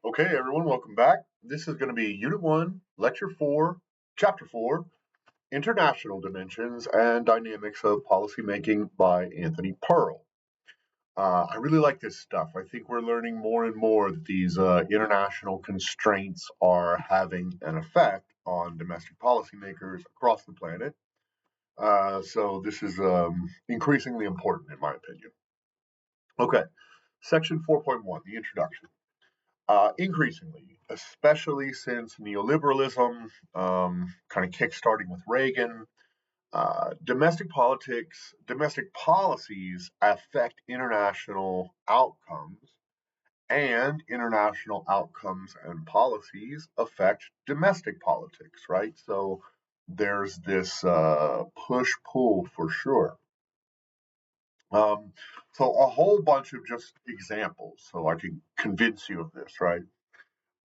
Okay, everyone, welcome back. This is going to be Unit 1, Lecture 4, Chapter 4, International Dimensions and Dynamics of Policymaking by Anthony Pearl. I really like this stuff. I think we're learning more and more that these international constraints are having an effect on domestic policymakers across the planet. So this is increasingly important, in my opinion. Okay, Section 4.1, the introduction. Increasingly, especially since neoliberalism, kind of kickstarting with Reagan, domestic policies affect international outcomes, and international outcomes and policies affect domestic politics, right? So there's this push pull for sure. Um, so a whole bunch of just examples, so I can convince you of this, right?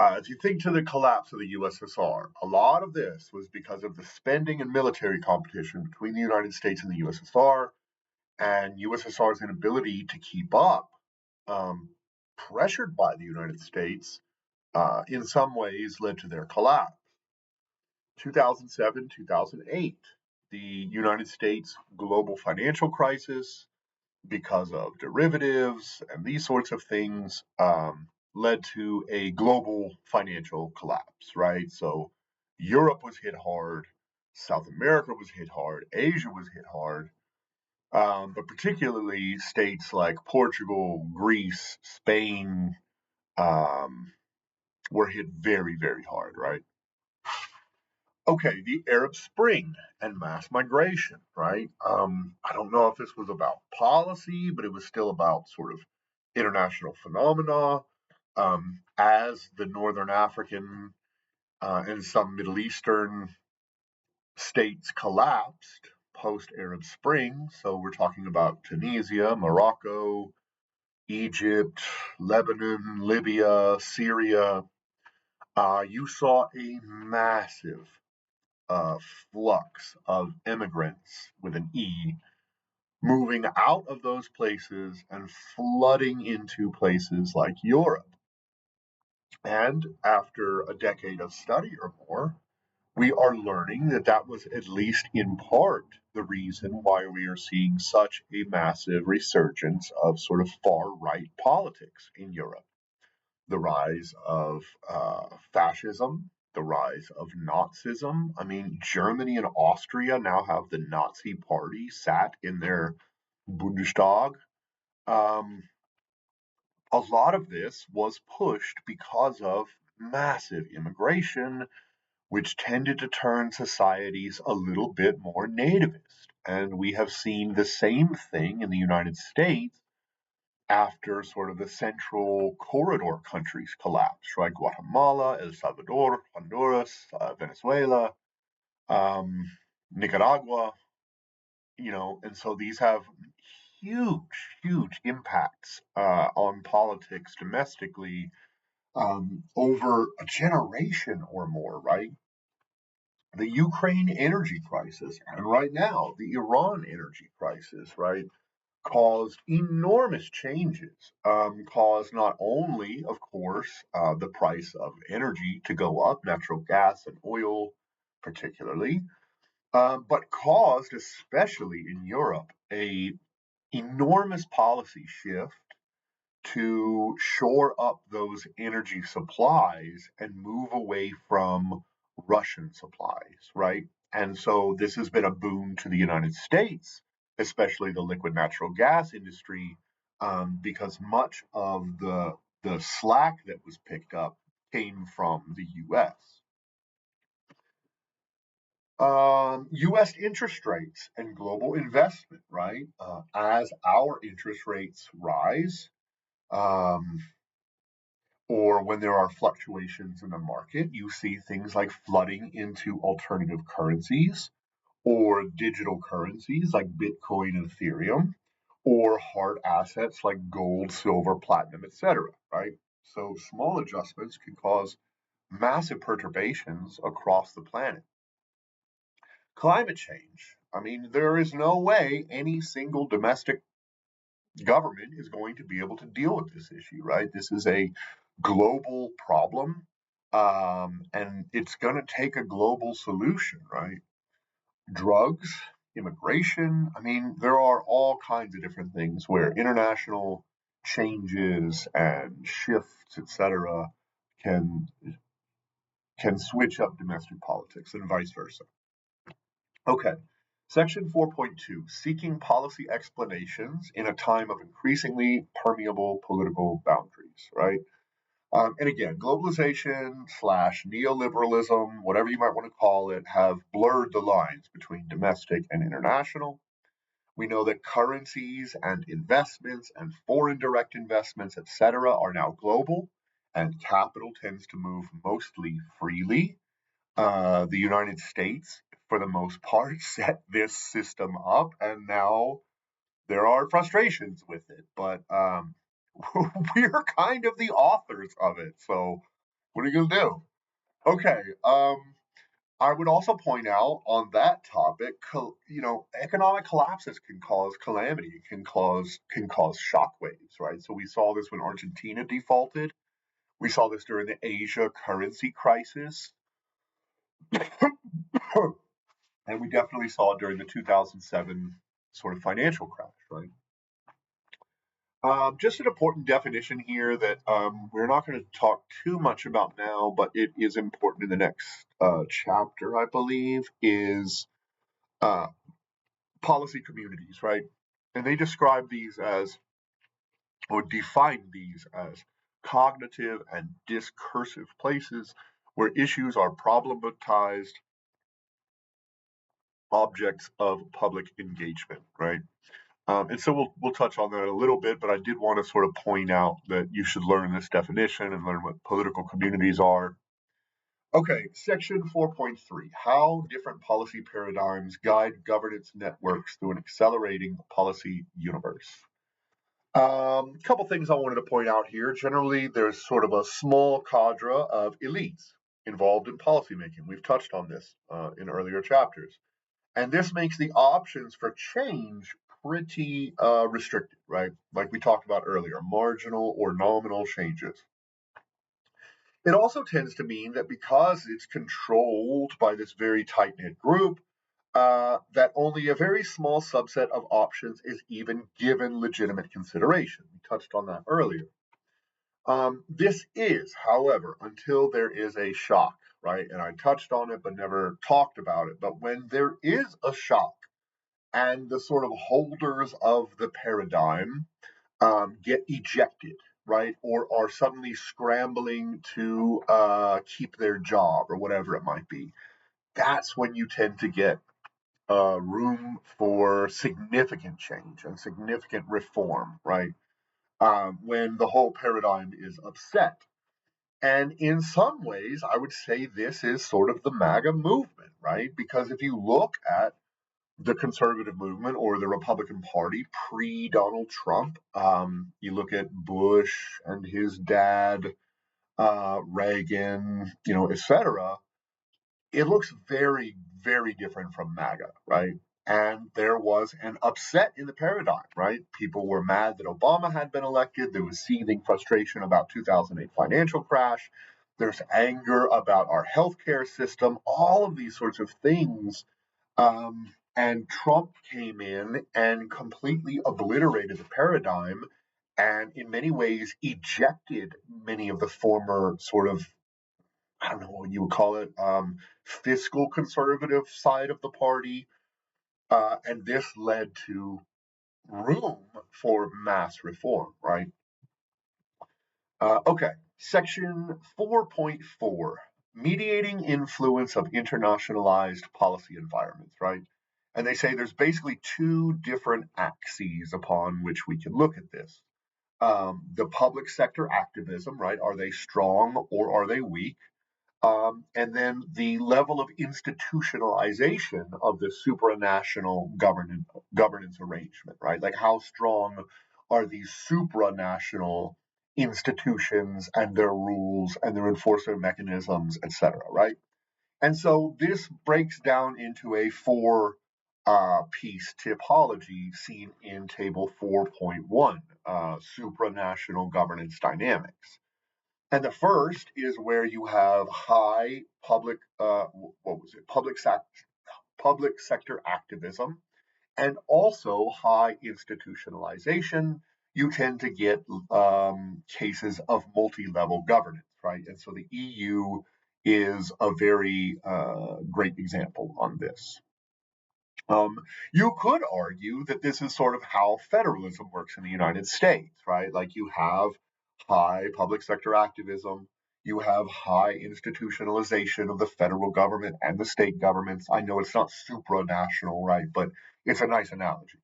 If you think to the collapse of the USSR, a lot of this was because of the spending and military competition between the United States and the USSR, and USSR's inability to keep up, um, pressured by the United States, in some ways led to their collapse. 2007, 2008, the United States global financial crisis, because of derivatives and these sorts of things, led to a global financial collapse, right? So Europe was hit hard, South America was hit hard, Asia was hit hard, but particularly states like Portugal, Greece, Spain um, were hit very, very hard, right? Okay, the Arab Spring and mass migration, right? I don't know if this was about policy, but it was still about sort of international phenomena. As the Northern African and some Middle Eastern states collapsed post Arab Spring, so we're talking about Tunisia, Morocco, Egypt, Lebanon, Libya, Syria, you saw a massive uh, flux of immigrants with an E moving out of those places and flooding into places like Europe. And after a decade of study or more, we are learning that that was at least in part the reason why we are seeing such a massive resurgence of sort of far right politics in Europe. The rise of fascism, the rise of Nazism. I mean, Germany and Austria now have the Nazi party sat in their Bundestag. Um, a lot of this was pushed because of massive immigration, which tended to turn societies a little bit more nativist. And we have seen the same thing in the United States after sort of the central corridor countries collapsed, right? Guatemala, El Salvador, Honduras, Venezuela, um, Nicaragua, and so these have huge impacts on politics domestically, over a generation or more, right? The Ukraine energy crisis, and right now the Iran energy crisis, right? Caused enormous changes, caused not only, of course, the price of energy to go up, natural gas and oil particularly, but caused, especially in Europe, a enormous policy shift to shore up those energy supplies and move away from Russian supplies, right? And so this has been a boon to the United States, especially the liquid natural gas industry, because much of the slack that was picked up came from the U.S. U.S. interest rates and global investment, right? As our interest rates rise, um, or when there are fluctuations in the market, you see things like flooding into alternative currencies or digital currencies like Bitcoin and Ethereum, or hard assets like gold, silver, platinum, etc. Right? So small adjustments can cause massive perturbations across the planet. Climate change. I mean, there is no way any single domestic government is going to be able to deal with this issue, right? This is a global problem, and it's going to take a global solution, right? Drugs, immigration. I mean, there are all kinds of different things where international changes and shifts, etc., can can switch up domestic politics and vice versa. Okay. Section 4.2, seeking policy explanations in a time of increasingly permeable political boundaries, right? And again, globalization slash neoliberalism, whatever you might want to call it, have blurred the lines between domestic and international. We know that currencies and investments and foreign direct investments, etc., are now global, and capital tends to move mostly freely. The United States, for the most part, set this system up, and now there are frustrations with it. But we're kind of the authors of it, so what are you gonna do? Okay. I would also point out on that topic, economic collapses can cause calamity, can cause shockwaves, right? So we saw this when Argentina defaulted. We saw this during the Asia currency crisis. And we definitely saw it during the 2007 sort of financial crash, right? Just an important definition here that we're not going to talk too much about now, but it is important in the next chapter, I believe, is uh, policy communities, right? And they describe these as, or define these as, cognitive and discursive places where issues are problematized objects of public engagement, right? And so we'll touch on that a little bit, but I did want to sort of point out that you should learn this definition and learn what political communities are. Okay, section 4.3, how different policy paradigms guide governance networks through an accelerating policy universe. A couple things I wanted to point out here. Generally, there's sort of a small cadre of elites involved in policymaking. We've touched on this in earlier chapters. And this makes the options for change pretty restricted, right? Like we talked about earlier, marginal or nominal changes. It also tends to mean that because it's controlled by this very tight knit group, that only a very small subset of options is even given legitimate consideration. We touched on that earlier. This is, however, until there is a shock, right? And I touched on it but never talked about it. But when there is a shock, and the sort of holders of the paradigm get ejected, right, or are suddenly scrambling to keep their job or whatever it might be. That's when you tend to get room for significant change and significant reform, right? When the whole paradigm is upset. And in some ways, I would say this is sort of the MAGA movement, right? Because if you look at the conservative movement or the Republican Party pre Donald Trump. You look at Bush and his dad, Reagan, etc. It looks very, very different from MAGA, right? And there was an upset in the paradigm, right? People were mad that Obama had been elected. There was seething frustration about 2008 financial crash. There's anger about our healthcare system. All of these sorts of things and Trump came in and completely obliterated the paradigm and, in many ways, ejected many of the former sort of, I don't know what you would call it, fiscal conservative side of the party. And this led to room for mass reform, right? Okay, section 4.4, mediating influence of internationalized policy environments, right? And they say there's basically two different axes upon which we can look at this. The public sector activism, right? Are they strong or are they weak? And then the level of institutionalization of the supranational governance arrangement, right? Like how strong are these supranational institutions and their rules and their enforcement mechanisms, et cetera, right? And so this breaks down into a four piece typology seen in table 4.1, supranational governance dynamics. And the first is where you have high public sector activism, and also high institutionalization. You tend to get cases of multi-level governance, right? And so the EU is a very great example on this. Um, you could argue that this is sort of how federalism works in the United States, right? Like you have high public sector activism, you have high institutionalization of the federal government and the state governments. I know it's not supranational, right? But it's a nice analogy.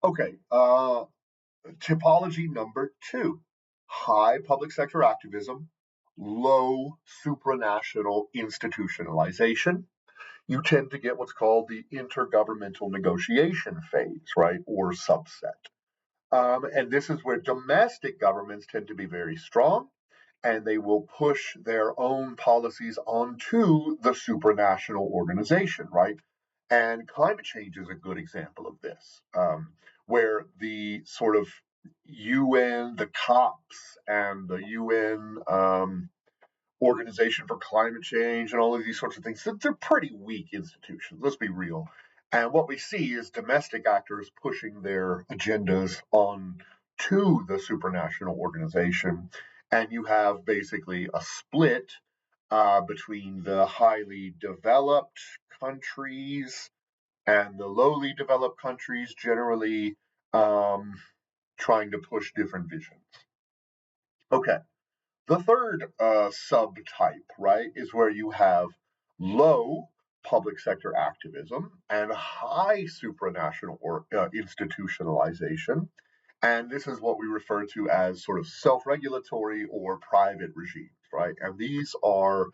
Okay, typology number two, high public sector activism, low supranational institutionalization. You tend to get what's called the intergovernmental negotiation phase, right, or subset. And this is where domestic governments tend to be very strong, and they will push their own policies onto the supranational organization, right? And climate change is a good example of this, where the sort of UN, the COPs, and the UN Organization for Climate Change and all of these sorts of things, they're pretty weak institutions, let's be real. And what we see is domestic actors pushing their agendas on to the supranational organization. And you have basically a split between the highly developed countries and the lowly developed countries, generally um, trying to push different visions. Okay. The third subtype, right, is where you have low public sector activism and high supranational or institutionalization. And this is what we refer to as sort of self regulatory or private regimes, right? And these are,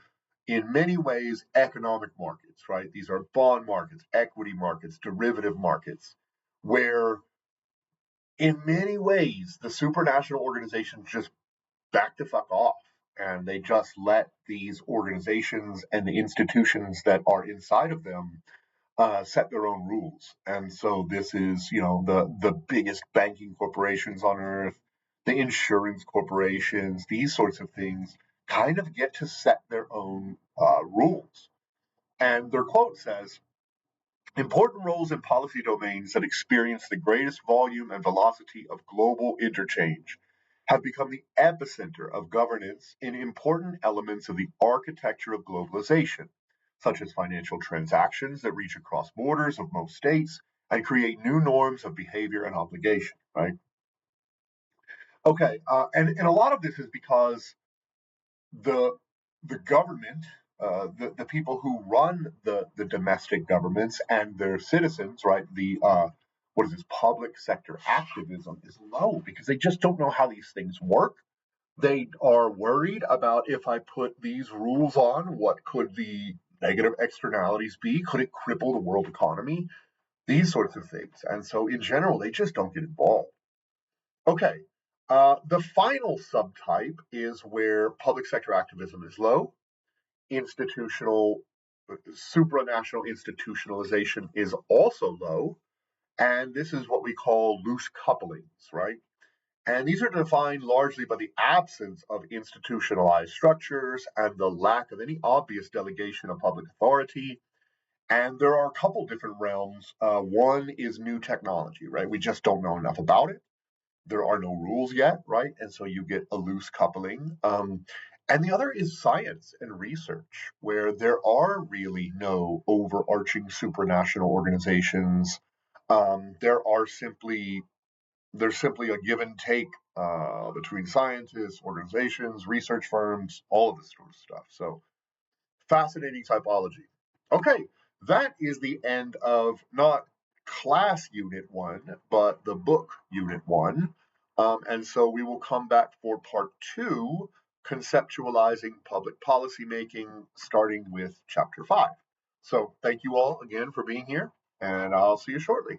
in many ways, economic markets, right? These are bond markets, equity markets, derivative markets, where in many ways the supranational organizations just back the fuck off, and they just let these organizations and the institutions that are inside of them set their own rules. And so this is, the biggest banking corporations on earth, the insurance corporations, these sorts of things kind of get to set their own rules. And their quote says, important roles in policy domains that experience the greatest volume and velocity of global interchange have become the epicenter of governance in important elements of the architecture of globalization, such as financial transactions that reach across borders of most states and create new norms of behavior and obligation, right? Okay, and a lot of this is because the the government, the people who run the domestic governments and their citizens, right? The what is this public sector activism is low because they just don't know how these things work. They are worried about, if I put these rules on, what could the negative externalities be? Could it cripple the world economy? These sorts of things. And so, in general, they just don't get involved. Okay. The final subtype is where public sector activism is low, institutional, supranational institutionalization is also low, and this is what we call loose couplings, right? And these are defined largely by the absence of institutionalized structures and the lack of any obvious delegation of public authority. And there are a couple different realms. One is new technology, right? We just don't know enough about it. There are no rules yet, right? And so you get a loose coupling. And the other is science and research, where there are really no overarching supranational organizations. There's simply a give and take between scientists, organizations, research firms, all of this sort of stuff. So fascinating typology. Okay, that is the end of not class unit one, but the book unit one. And so we will come back for part two, conceptualizing public policy making, starting with chapter five. So thank you all again for being here, and I'll see you shortly.